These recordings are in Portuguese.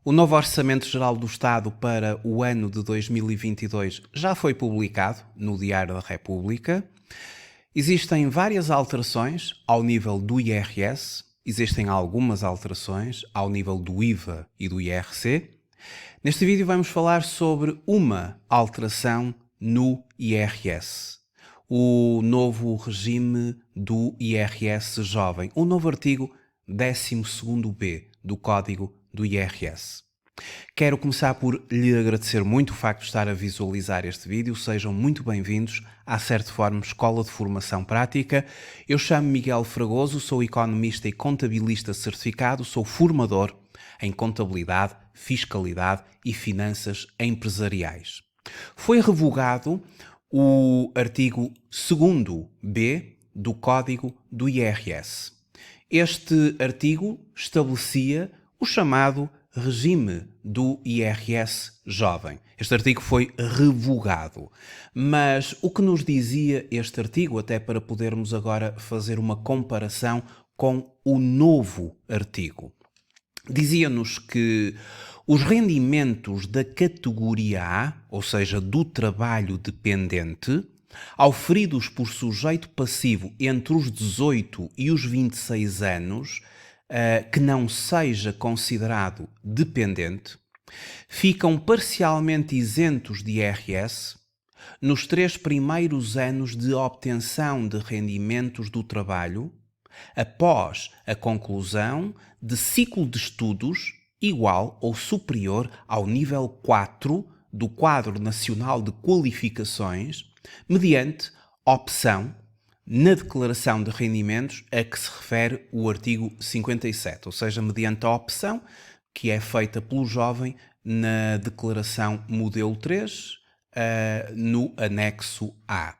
O novo Orçamento Geral do Estado para o ano de 2022 já foi publicado no Diário da República. Existem várias alterações ao nível do IRS, existem algumas alterações ao nível do IVA e do IRC. Neste vídeo vamos falar sobre uma alteração no IRS, o novo regime do IRS jovem, o novo artigo 12º-B do Código do IRS. Quero começar por lhe agradecer muito o facto de estar a visualizar este vídeo. Sejam muito bem-vindos à Certiform Escola de Formação Prática. Eu chamo-me Miguel Fragoso, sou economista e contabilista certificado, sou formador em contabilidade, fiscalidade e finanças empresariais. Foi revogado o artigo 2º-B do Código do IRS. Este artigo estabelecia o chamado regime do IRS jovem. Este artigo foi revogado. Mas o que nos dizia este artigo, até para podermos agora fazer uma comparação com o novo artigo? Dizia-nos que os rendimentos da categoria A, ou seja, do trabalho dependente, auferidos por sujeito passivo entre os 18 e os 26 anos, que não seja considerado dependente, ficam parcialmente isentos de IRS nos 3 primeiros anos de obtenção de rendimentos do trabalho, após a conclusão de ciclo de estudos igual ou superior ao nível 4 do Quadro Nacional de Qualificações, mediante opção na declaração de rendimentos a que se refere o artigo 57, ou seja, mediante a opção que é feita pelo jovem na declaração modelo 3, no anexo A.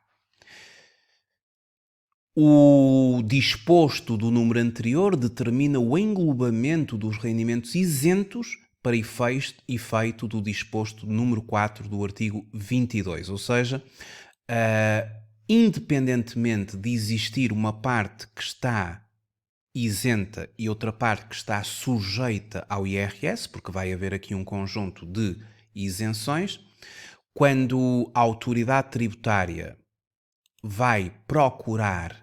O disposto do número anterior determina o englobamento dos rendimentos isentos para efeito do disposto número 4 do artigo 22, ou seja, independentemente de existir uma parte que está isenta e outra parte que está sujeita ao IRS, porque vai haver aqui um conjunto de isenções, quando a autoridade tributária vai procurar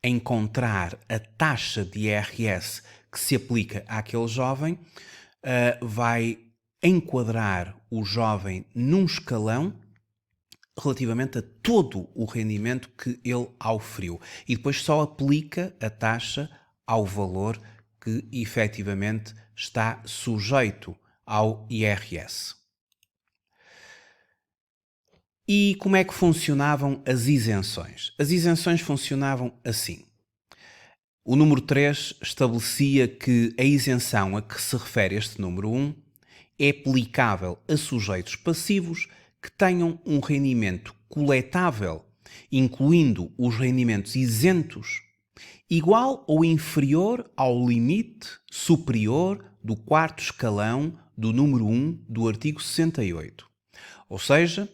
encontrar a taxa de IRS que se aplica àquele jovem, vai enquadrar o jovem num escalão relativamente a todo o rendimento que ele auferiu e depois só aplica a taxa ao valor que efetivamente está sujeito ao IRS. E como é que funcionavam as isenções? As isenções funcionavam assim. O número 3 estabelecia que a isenção a que se refere este número 1 é aplicável a sujeitos passivos que tenham um rendimento coletável, incluindo os rendimentos isentos, igual ou inferior ao limite superior do 4º escalão do número 1 do artigo 68. Ou seja,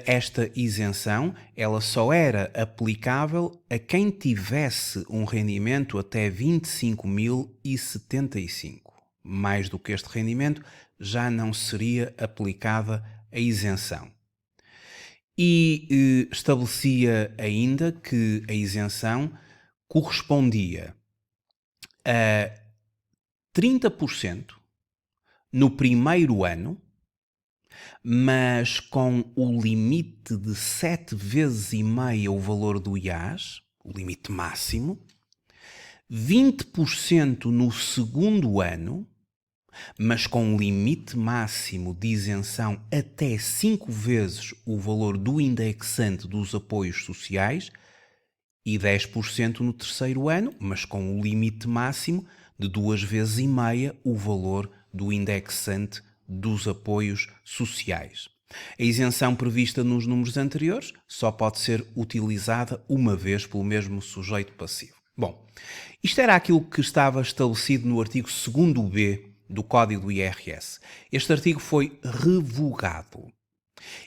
esta isenção ela só era aplicável a quem tivesse um rendimento até 25.075. Mais do que este rendimento, já não seria aplicada a isenção. E estabelecia ainda que a isenção correspondia a 30% no primeiro ano, mas com o limite de 7,5 vezes o valor do IAS, o limite máximo, 20% no segundo ano, mas com um limite máximo de isenção até 5 vezes o valor do indexante dos apoios sociais, e 10% no terceiro ano, mas com o limite máximo de 2,5 vezes o valor do indexante dos apoios sociais. A isenção prevista nos números anteriores só pode ser utilizada uma vez pelo mesmo sujeito passivo. Bom, isto era aquilo que estava estabelecido no artigo 2º-B do Código do IRS. Este artigo foi revogado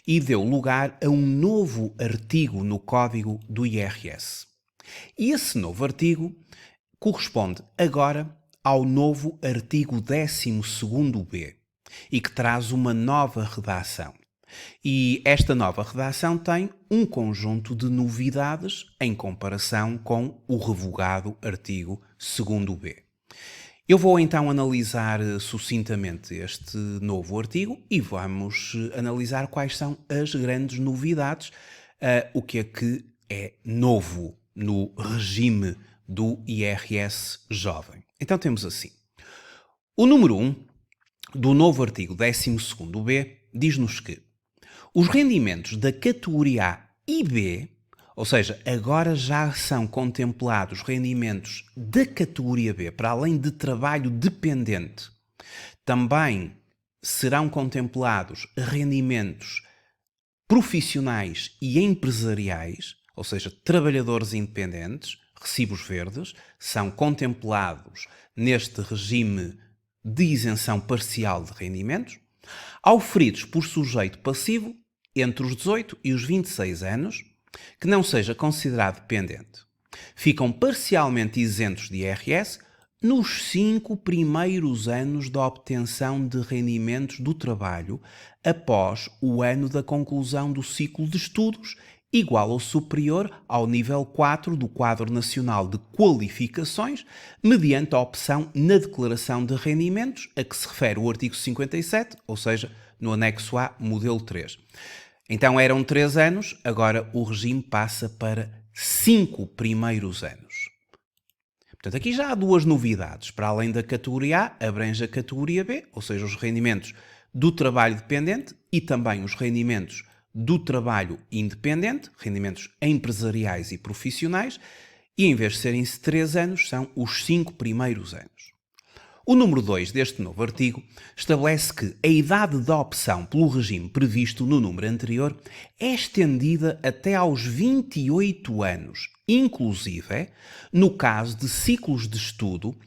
e deu lugar a um novo artigo no Código do IRS. E esse novo artigo corresponde agora ao novo artigo 12º-B e que traz uma nova redação. E esta nova redação tem um conjunto de novidades em comparação com o revogado artigo 2º-B. Eu vou então analisar sucintamente este novo artigo e vamos analisar quais são as grandes novidades, o que é novo no regime do IRS jovem. Então temos assim, o número 1 do novo artigo 12º-B diz-nos que os rendimentos da categoria A e B, ou seja, agora já são contemplados rendimentos da categoria B, para além de trabalho dependente, também serão contemplados rendimentos profissionais e empresariais, ou seja, trabalhadores independentes, recibos verdes, são contemplados neste regime de isenção parcial de rendimentos, auferidos por sujeito passivo entre os 18 e os 26 anos, que não seja considerado dependente. Ficam parcialmente isentos de IRS nos 5 primeiros anos da obtenção de rendimentos do trabalho após o ano da conclusão do ciclo de estudos igual ou superior ao nível 4 do Quadro Nacional de Qualificações, mediante a opção na declaração de rendimentos a que se refere o artigo 57, ou seja, no anexo A, modelo 3. Então eram 3 anos, agora o regime passa para 5 primeiros anos. Portanto, aqui já há 2 novidades. Para além da categoria A, abrange a categoria B, ou seja, os rendimentos do trabalho dependente e também os rendimentos do trabalho independente, rendimentos empresariais e profissionais, e em vez de serem 3 anos, são os 5 primeiros anos. O número 2 deste novo artigo estabelece que a idade da opção pelo regime previsto no número anterior é estendida até aos 28 anos, inclusive no caso de ciclos de estudo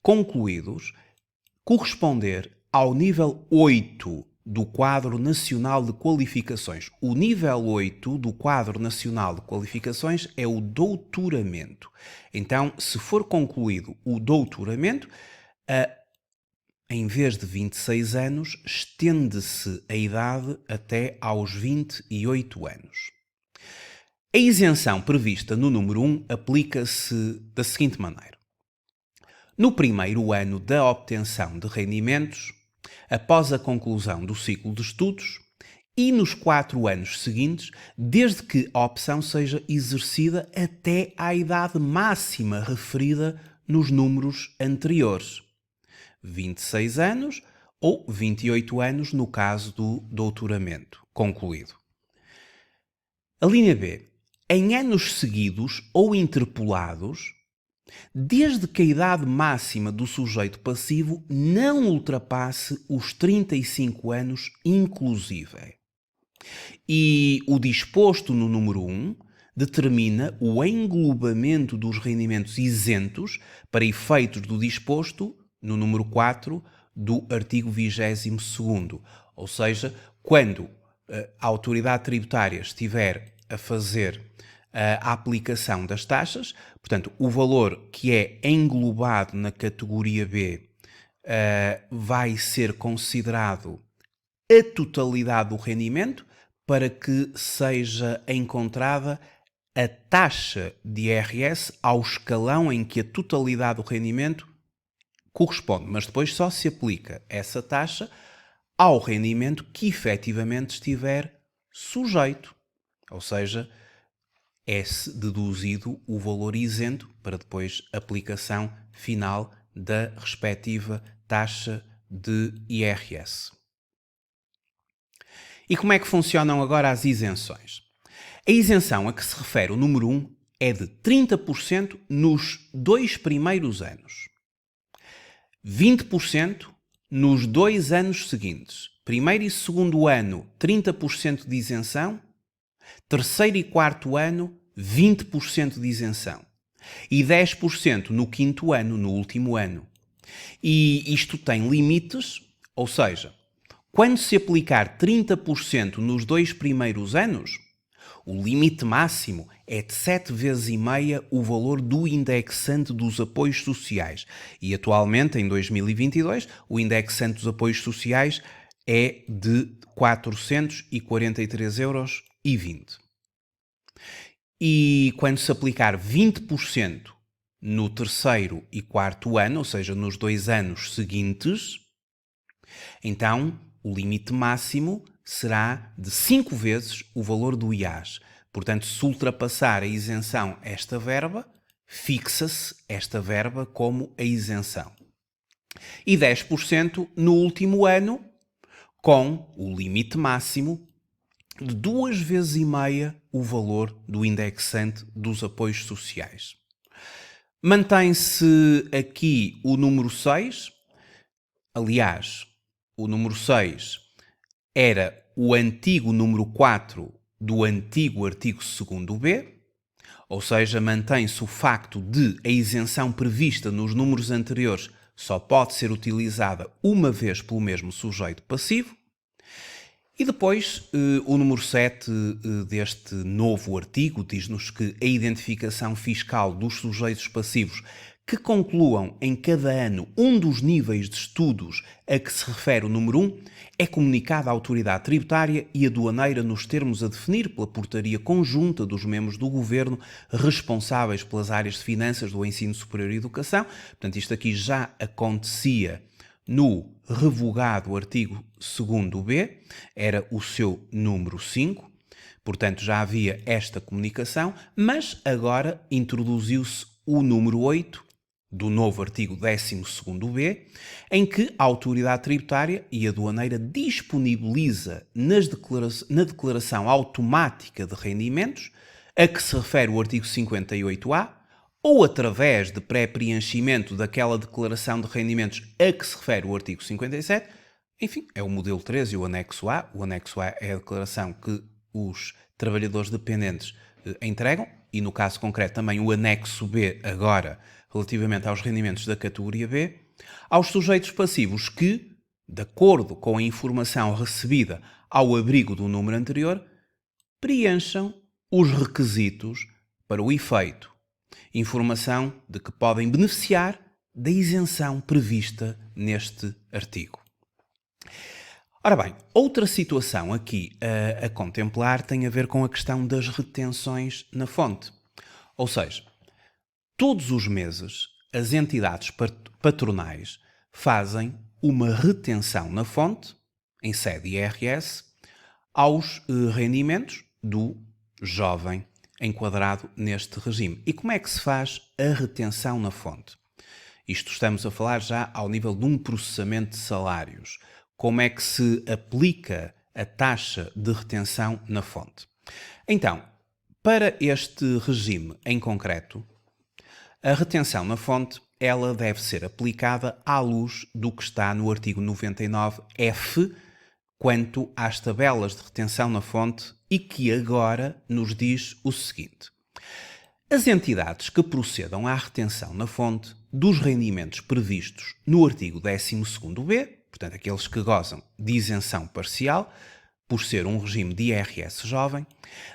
concluídos corresponder ao nível 8 do Quadro Nacional de Qualificações. O nível 8 do Quadro Nacional de Qualificações é o doutoramento. Então, se for concluído o doutoramento, em vez de 26 anos, estende-se a idade até aos 28 anos. A isenção prevista no número 1 aplica-se da seguinte maneira. No primeiro ano da obtenção de rendimentos, após a conclusão do ciclo de estudos, e nos 4 anos seguintes, desde que a opção seja exercida até à idade máxima referida nos números anteriores. 26 anos ou 28 anos no caso do doutoramento concluído. A linha B. Em anos seguidos ou interpolados, desde que a idade máxima do sujeito passivo não ultrapasse os 35 anos inclusive. E o disposto no número 1 determina o englobamento dos rendimentos isentos para efeitos do disposto no número 4 do artigo 22º, ou seja, quando a autoridade tributária estiver a fazer a aplicação das taxas, portanto, o valor que é englobado na categoria B vai ser considerado a totalidade do rendimento para que seja encontrada a taxa de IRS ao escalão em que a totalidade do rendimento corresponde, mas depois só se aplica essa taxa ao rendimento que efetivamente estiver sujeito, ou seja, é-se deduzido o valor isento para depois aplicação final da respectiva taxa de IRS. E como é que funcionam agora as isenções? A isenção a que se refere o número 1 é de 30% nos 2 primeiros anos, 20% nos 2 anos seguintes, primeiro e segundo ano 30% de isenção, terceiro e quarto ano 20% de isenção e 10% no quinto ano, no último ano. E isto tem limites, ou seja, quando se aplicar 30% nos 2 primeiros anos, O limite máximo é de 7,5 vezes o valor do indexante dos apoios sociais. E atualmente, em 2022, o indexante dos apoios sociais é de 443,20 €. E quando se aplicar 20% no terceiro e quarto ano, ou seja, nos 2 anos seguintes, então o limite máximo será de 5 vezes o valor do IAS. Portanto, se ultrapassar a isenção esta verba, fixa-se esta verba como a isenção. E 10% no último ano, com o limite máximo de 2,5 vezes o valor do indexante dos apoios sociais. Mantém-se aqui o número 6. Aliás, o número 6 era o antigo número 4 do antigo artigo 2º-B, ou seja, mantém-se o facto de a isenção prevista nos números anteriores só pode ser utilizada uma vez pelo mesmo sujeito passivo. E depois, o número 7 deste novo artigo diz-nos que a identificação fiscal dos sujeitos passivos que concluam em cada ano um dos níveis de estudos a que se refere o número 1 é comunicada à autoridade tributária e aduaneira nos termos a definir pela portaria conjunta dos membros do Governo responsáveis pelas áreas de finanças do ensino superior e educação. Portanto, isto aqui já acontecia no revogado artigo 2º-B, era o seu número 5, portanto já havia esta comunicação, mas agora introduziu-se o número 8 do novo artigo 12º-B, em que a autoridade tributária e aduaneira disponibiliza na declaração automática de rendimentos, a que se refere o artigo 58A, ou através de pré-preenchimento daquela declaração de rendimentos a que se refere o artigo 57, enfim, é o modelo 13 e o anexo A. O anexo A é a declaração que os trabalhadores dependentes entregam, e no caso concreto também o anexo B agora, relativamente aos rendimentos da categoria B, aos sujeitos passivos que, de acordo com a informação recebida ao abrigo do número anterior, preencham os requisitos para o efeito. Informação de que podem beneficiar da isenção prevista neste artigo. Ora bem, outra situação aqui a contemplar tem a ver com a questão das retenções na fonte. Ou seja, todos os meses as entidades patronais fazem uma retenção na fonte, em sede IRS, aos rendimentos do jovem enquadrado neste regime. E como é que se faz a retenção na fonte? Isto estamos a falar já ao nível de um processamento de salários. Como é que se aplica a taxa de retenção na fonte? Então, para este regime em concreto, a retenção na fonte ela deve ser aplicada à luz do que está no artigo 99F quanto às tabelas de retenção na fonte e que agora nos diz o seguinte: as entidades que procedam à retenção na fonte dos rendimentos previstos no artigo 12º-B, portanto aqueles que gozam de isenção parcial, por ser um regime de IRS jovem,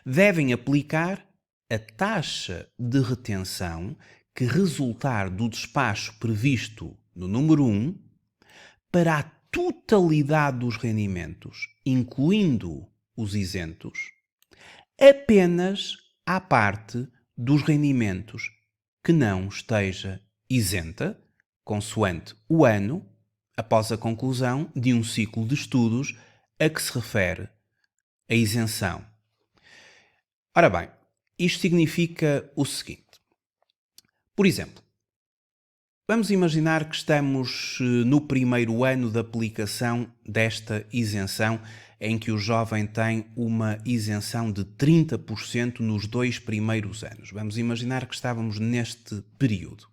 devem aplicar a taxa de retenção que resultar do despacho previsto no número 1 para a totalidade dos rendimentos, incluindo os isentos, apenas à parte dos rendimentos que não esteja isenta, consoante o ano, após a conclusão de um ciclo de estudos a que se refere a isenção. Ora bem, isto significa o seguinte. Por exemplo, vamos imaginar que estamos no primeiro ano de aplicação desta isenção, em que o jovem tem uma isenção de 30% nos 2 primeiros anos. Vamos imaginar que estávamos neste período.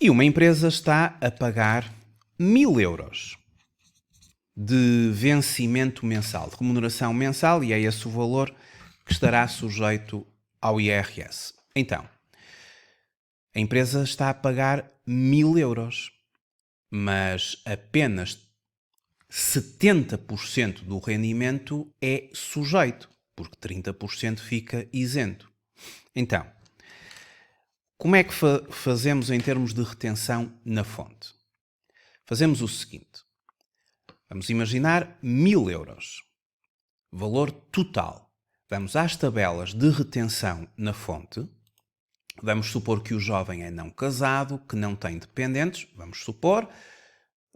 E uma empresa está a pagar 1.000 € de vencimento mensal, de remuneração mensal, e é esse o valor que estará sujeito ao IRS. Então, a empresa está a pagar 1.000 €, mas apenas 70% do rendimento é sujeito. porque 30% fica isento. Então, como é que fazemos em termos de retenção na fonte? Fazemos o seguinte. Vamos imaginar 1000 euros. Valor total. Vamos às tabelas de retenção na fonte. Vamos supor que o jovem é não casado, que não tem dependentes. Vamos supor,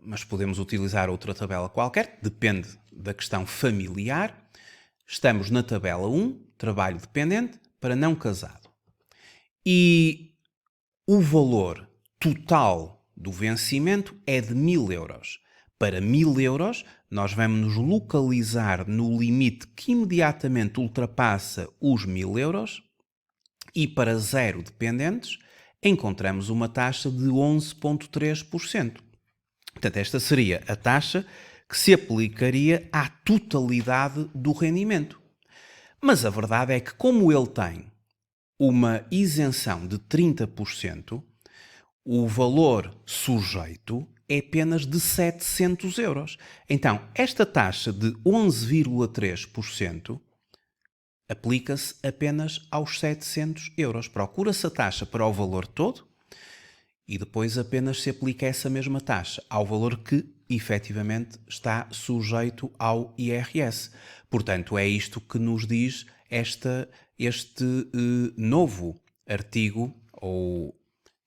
mas podemos utilizar outra tabela qualquer. Depende da questão familiar. Estamos na tabela 1, trabalho dependente, para não casado. E o valor total do vencimento é de 1000 euros. Para 1000 euros, nós vamos nos localizar no limite que imediatamente ultrapassa os 1000 euros e para 0 dependentes encontramos uma taxa de 11,3%. Portanto, esta seria a taxa que se aplicaria à totalidade do rendimento. Mas a verdade é que, como ele tem uma isenção de 30%, o valor sujeito é apenas de 700 euros. Então, esta taxa de 11,3% aplica-se apenas aos 700 euros. Procura-se a taxa para o valor todo e depois apenas se aplica essa mesma taxa ao valor que efetivamente está sujeito ao IRS. Portanto, é isto que nos diz este novo artigo, ou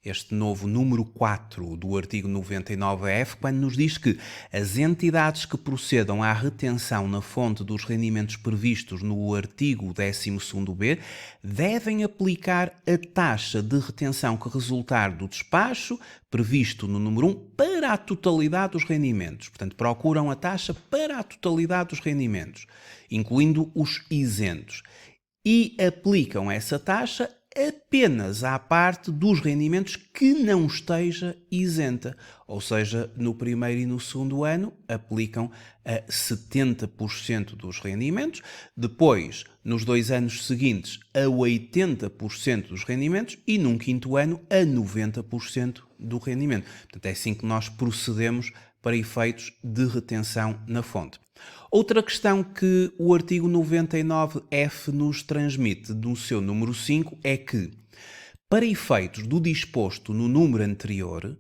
este novo número 4 do artigo 99F, quando nos diz que as entidades que procedam à retenção na fonte dos rendimentos previstos no artigo 12º-B devem aplicar a taxa de retenção que resultar do despacho previsto no número 1 para a totalidade dos rendimentos. Portanto, procuram a taxa para a totalidade dos rendimentos, incluindo os isentos, e aplicam essa taxa apenas à parte dos rendimentos que não esteja isenta. Ou seja, no primeiro e no segundo ano aplicam a 70% dos rendimentos, depois, nos 2 anos seguintes, a 80% dos rendimentos e num quinto ano a 90% do rendimento. Portanto, é assim que nós procedemos para efeitos de retenção na fonte. Outra questão que o artigo 99F nos transmite no seu número 5 é que, para efeitos do disposto no número anterior,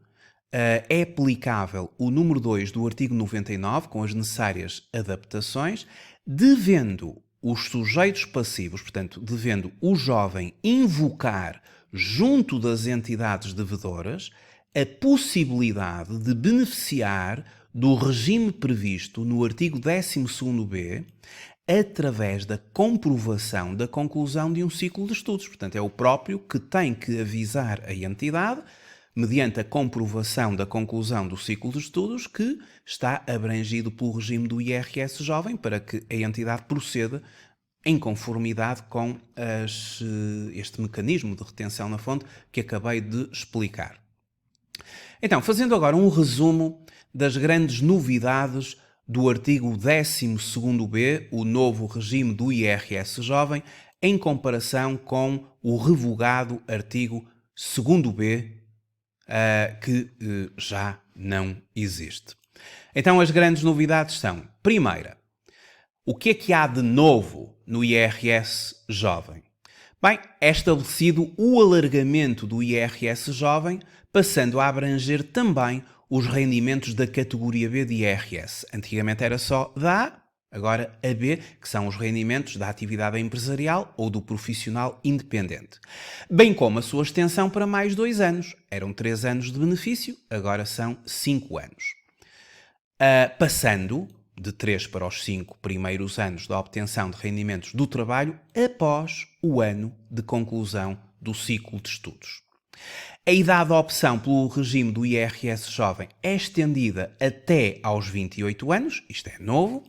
é aplicável o número 2 do artigo 99, com as necessárias adaptações, devendo os sujeitos passivos, portanto, devendo o jovem invocar junto das entidades devedoras a possibilidade de beneficiar do regime previsto no artigo 12º-B através da comprovação da conclusão de um ciclo de estudos. Portanto, é o próprio que tem que avisar a entidade, mediante a comprovação da conclusão do ciclo de estudos, que está abrangido pelo regime do IRS jovem para que a entidade proceda em conformidade com este mecanismo de retenção na fonte que acabei de explicar. Então, fazendo agora um resumo das grandes novidades do artigo 12º-B, o novo regime do IRS jovem, em comparação com o revogado artigo 2º-B, que já não existe. Então, as grandes novidades são, primeira, o que é que há de novo no IRS jovem? Bem, é estabelecido o alargamento do IRS jovem, passando a abranger também os rendimentos da categoria B de IRS. Antigamente era só da A, agora a B, que são os rendimentos da atividade empresarial ou do profissional independente. Bem como a sua extensão para mais 2 anos. Eram 3 anos de benefício, agora são 5 anos. Passando de 3 para os 5 primeiros anos da obtenção de rendimentos do trabalho após o ano de conclusão do ciclo de estudos. A idade de opção pelo regime do IRS jovem é estendida até aos 28 anos, isto é novo,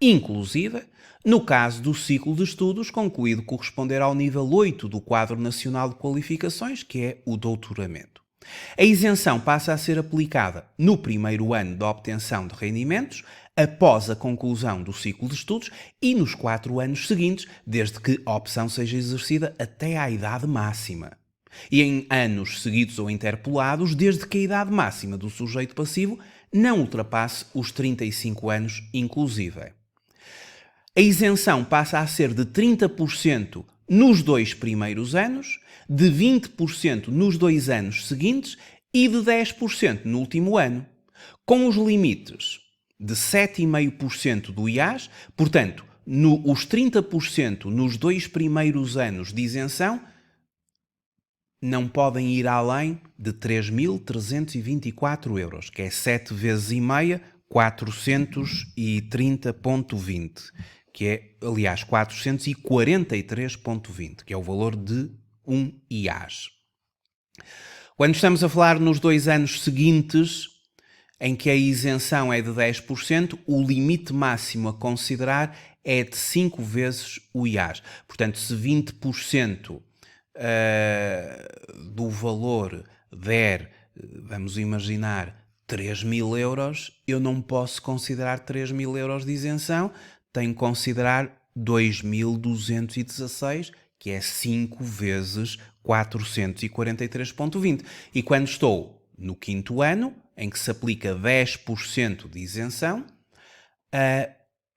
inclusive no caso do ciclo de estudos concluído corresponder ao nível 8 do Quadro Nacional de Qualificações, que é o doutoramento. A isenção passa a ser aplicada no primeiro ano da obtenção de rendimentos, após a conclusão do ciclo de estudos e nos 4 anos seguintes, desde que a opção seja exercida até à idade máxima. E em anos seguidos ou interpolados, desde que a idade máxima do sujeito passivo não ultrapasse os 35 anos inclusive. A isenção passa a ser de 30% nos 2 primeiros anos, de 20% nos 2 anos seguintes e de 10% no último ano, com os limites de 7,5% do IAS, portanto, os 30% nos 2 primeiros anos de isenção não podem ir além de 3.324 euros, que é 7 vezes e meia, 430,20, que é, aliás, 443,20, que é o valor de um IAS. Quando estamos a falar nos 2 anos seguintes, em que a isenção é de 10%, o limite máximo a considerar é de 5 vezes o IAS. Portanto, se 20% do valor der, vamos imaginar, 3.000 euros, eu não posso considerar 3.000 euros de isenção, tenho que considerar 2.216, que é 5 vezes 443,20. E quando estou no 5º ano, em que se aplica 10% de isenção,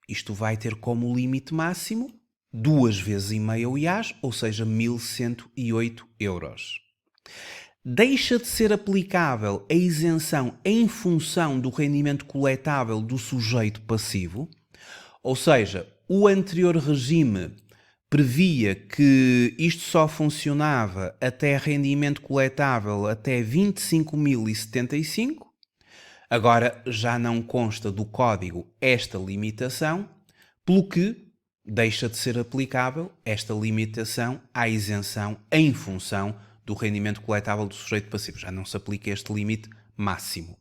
isto vai ter como limite máximo 2 vezes e meia o IAS, ou seja, 1.108 euros. Deixa de ser aplicável a isenção em função do rendimento coletável do sujeito passivo, ou seja, o anterior regime previa que isto só funcionava até rendimento coletável até 25.075, agora já não consta do código esta limitação, pelo que deixa de ser aplicável esta limitação à isenção em função do rendimento coletável do sujeito passivo. Já não se aplica este limite máximo.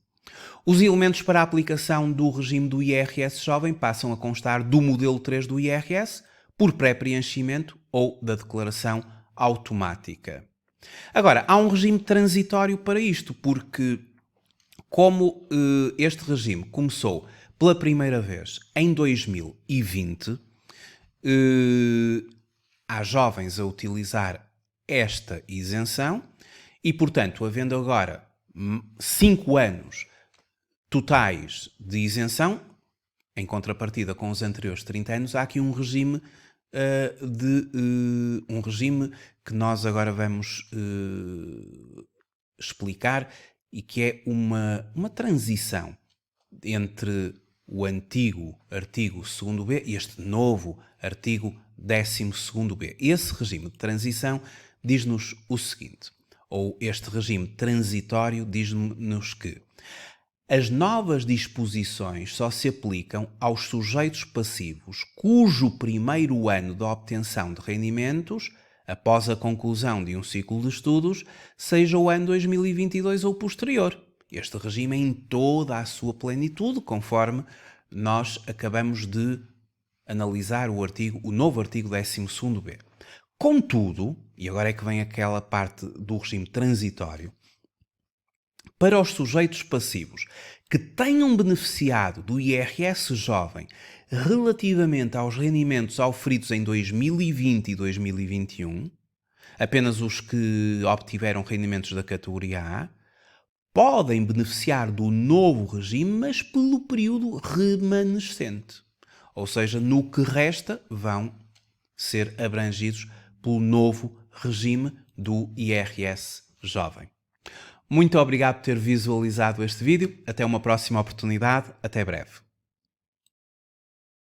Os elementos para a aplicação do regime do IRS jovem passam a constar do modelo 3 do IRS, por pré-preenchimento ou da declaração automática. Agora, há um regime transitório para isto, porque como este regime começou pela primeira vez em 2020, há jovens a utilizar esta isenção e, portanto, havendo agora 5 anos totais de isenção, em contrapartida com os anteriores 30 anos, há aqui um regime um regime que nós agora vamos explicar e que é uma transição entre o antigo artigo 2º-B e este novo artigo 12º-B. Esse regime de transição diz-nos o seguinte, ou este regime transitório diz-nos que as novas disposições só se aplicam aos sujeitos passivos cujo primeiro ano de obtenção de rendimentos, após a conclusão de um ciclo de estudos, seja o ano 2022 ou posterior. Este regime é em toda a sua plenitude, conforme nós acabamos de analisar o novo artigo 12º-B. Contudo, e agora é que vem aquela parte do regime transitório, para os sujeitos passivos que tenham beneficiado do IRS jovem relativamente aos rendimentos auferidos em 2020 e 2021, apenas os que obtiveram rendimentos da categoria A, podem beneficiar do novo regime, mas pelo período remanescente. Ou seja, no que resta, vão ser abrangidos pelo novo regime do IRS jovem. Muito obrigado por ter visualizado este vídeo. Até uma próxima oportunidade. Até breve.